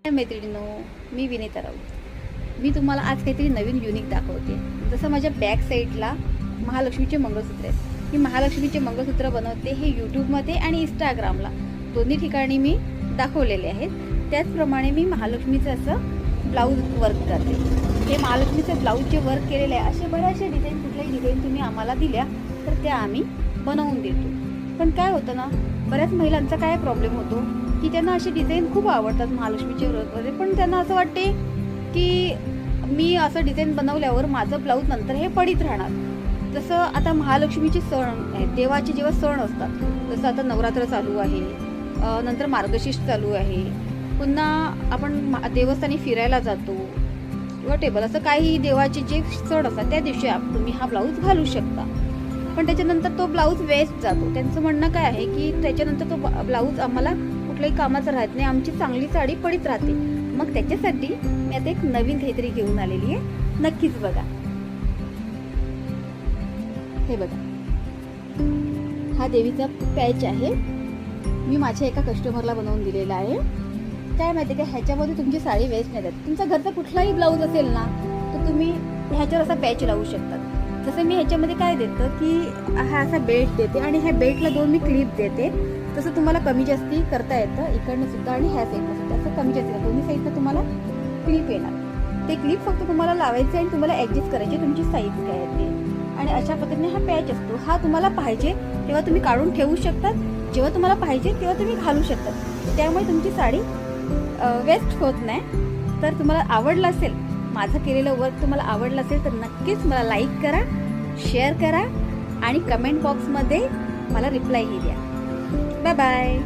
मैत्रिणींनो, मी विनीता राऊत. मी तुम्हाला आज काहीतरी नवीन युनिक दाखवते. जसं माझ्या बॅक साईडला महालक्ष्मीचे मंगळसूत्र आहेत. मी महालक्ष्मीचे मंगळसूत्र बनवते. हे यूट्यूबमध्ये आणि इंस्टाग्रामला दोन्ही ठिकाणी मी दाखवलेले आहेत. त्याचप्रमाणे मी महालक्ष्मीचं असं ब्लाऊज वर्क करते. हे महालक्ष्मीचं ब्लाऊजचे वर्क केलेले आहे. असे बऱ्याचशा डिझाईन, कुठल्याही डिझाईन तुम्ही आम्हाला दिल्या तर त्या आम्ही बनवून देतो. पण काय होतं ना, बऱ्याच महिलांचा काय प्रॉब्लेम होतो की त्यांना असे डिझाईन खूप आवडतात महालक्ष्मीचे वर्कमध्ये, पण त्यांना असं वाटते की मी असं डिझाईन बनवल्यावर माझं ब्लाऊज नंतर हे पडीत राहणार. जसं आता महालक्ष्मीचे सण आहेत, देवाचे जेव्हा सण असतात, जसं आता नवरात्र चालू आहे, नंतर मार्गशीर्ष चालू आहे, पुन्हा आपण देवस्थानी फिरायला जातो किंवा टेबल, असं काही देवाचे जे सण असतात त्या दिवशी तुम्ही हा ब्लाऊज घालू शकता. पण त्याच्यानंतर तो ब्लाऊज वेस्ट जातो. त्यांचं म्हणणं काय आहे की त्याच्यानंतर तो ब्लाऊज आम्हाला कुठल्याही कामाचं राहत नाही, आमची चांगली साडी पडीत राहते. मग त्याच्यासाठी मी आता एक नवीन काहीतरी घेऊन आलेली आहे. नक्कीच बघा. हे बघा, हा देवीचा पॅच आहे. मी माझ्या एका कस्टमरला बनवून दिलेला आहे. काय माहिती का, ह्याच्यामध्ये तुमची साडी वेस्ट नाही जात. तुमचा घरचा कुठलाही ब्लाऊज असेल ना, तर तुम्ही ह्याच्यावर असा पॅच लावू शकतात. जसं मी ह्याच्यामध्ये काय देतं की हा असा बेल्ट देते आणि ह्या बेल्टला 2 मी क्लिप देते. तसं तुम्हाला कमी जास्ती करता येतं, इकडनं सुद्धा आणि ह्या साईडनं सुद्धा. असं कमी जास्ती दोन्ही साईडनं तुम्हाला क्लिप येणार. ते क्लिप फक्त तुम्हाला लावायचे आणि तुम्हाला ॲडजस्ट करायचे तुमची साईज काय आहे ते. आणि अशा पद्धतीने हा पॅच असतो. हा तुम्हाला पाहिजे तेव्हा तुम्ही काढून ठेवू शकतात, जेव्हा तुम्हाला पाहिजे तेव्हा तुम्ही घालू शकतात. त्यामुळे तुमची साडी वेस्ट होत नाही. तर तुम्हाला आवडलं असेल, माझं केलेलं वर्क तुम्हाला आवडलं असेल, तर नक्कीच मला लाईक करा, शेअर करा आणि कमेंट बॉक्समध्ये मला रिप्लायही द्या. Bye bye.